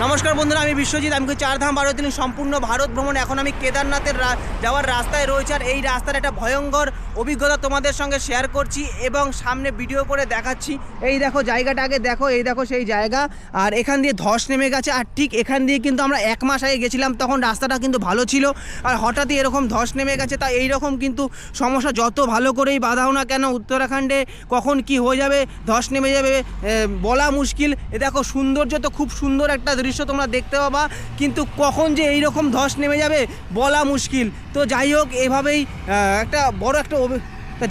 নমস্কার বন্ধুরা, আমি বিশ্বজিৎ। আমি 4 ধাম 12 দিন সম্পূর্ণ ভারত ভ্রমণ। এখন আমি কেদারনাথের যাওয়ার রাস্তায় রয়েছে, আর এই রাস্তার একটা ভয়ঙ্কর অভিজ্ঞতা তোমাদের সঙ্গে শেয়ার করছি এবং সামনে ভিডিও করে দেখাচ্ছি। এই দেখো জায়গাটা, আগে দেখো, এই দেখো সেই জায়গা। আর এখান দিয়ে ধস নেমে গেছে, আর ঠিক এখান দিয়ে কিন্তু আমরা 1 মাস আগে গেছিলাম, তখন রাস্তাটা কিন্তু ভালো ছিল, আর হঠাৎই এরকম ধস নেমে গেছে। তা এইরকম কিন্তু সমস্যা যত ভালো করেই বাঁধাও না কেন, উত্তরাখণ্ডে কখন কি হয়ে যাবে, ধস নেমে যাবে বলা মুশকিল। এ দেখো সৌন্দর্য তো খুব সুন্দর একটা দৃশ্য তোমরা দেখতে পাবা, কিন্তু কখন যে এই রকম ধস নেমে যাবে বলা মুশকিল। তো যাই হোক, এভাবেই একটা বড় একটা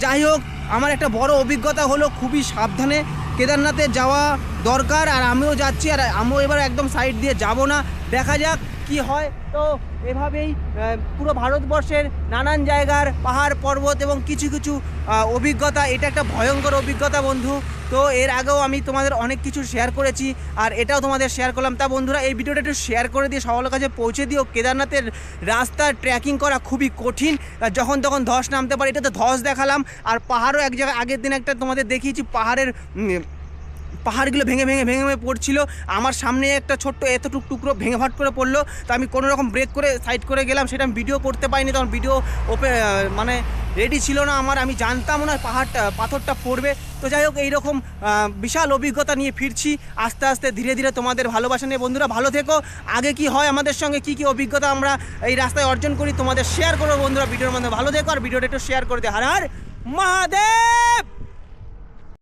যাই হোক, আমার একটা বড় অভিজ্ঞতা হলো, খুবই সাবধানে কেদারনাথে যাওয়া দরকার। আর আমিও যাচ্ছি, আর আমিও এবার একদম সাইড দিয়ে যাব না, দেখা যাক কি হয়। তো এভাবেই পুরো ভারতবর্ষের নানান জায়গার পাহাড় পর্বত এবং কিছু কিছু অভিজ্ঞতা, এটা একটা ভয়ঙ্কর অভিজ্ঞতা বন্ধু। তো এর আগেও আমি তোমাদের অনেক কিছু শেয়ার করেছি, আর এটাও তোমাদের শেয়ার করলাম। তা বন্ধুরা, এই ভিডিওটা একটু শেয়ার করে দিয়ে সকলের কাছে পৌঁছে দিও। কেদারনাথের রাস্তা ট্রেকিং করা খুবই কঠিন, যখন তখন ধস নামতে পারে। এটা তো ধস দেখালাম, আর পাহাড়ও এক জায়গায় আগের দিন একটা তোমাদের দেখিয়েছি, পাহাড়গুলো ভেঙে ভেঙে ভেঙে ভেঙে পড়ছিল। আমার সামনে একটা ছোট্ট এতটুক টুকরো ভেঙে ভাট করে পড়লো, তো আমি কোনো রকম ব্রেক করে সাইড করে গেলাম, সেটা আমি ভিডিও করতে পারিনি, তখন ভিডিও মানে রেডি ছিল না আমার, আমি জানতাম না পাথরটা পড়বে। তো যাই হোক, এইরকম বিশাল অভিজ্ঞতা নিয়ে ফিরছি আস্তে আস্তে, ধীরে ধীরে তোমাদের ভালোবাসা নিয়ে। বন্ধুরা ভালো থেকো, আগে কি হয় আমাদের সঙ্গে, কি কি অভিজ্ঞতা আমরা এই রাস্তায় অর্জন করি তোমাদের শেয়ার করবো। বন্ধুরা ভিডিওর মধ্যে ভালো থেকো, আর ভিডিওটা একটু শেয়ার করে দে। হর হর মহাদেব।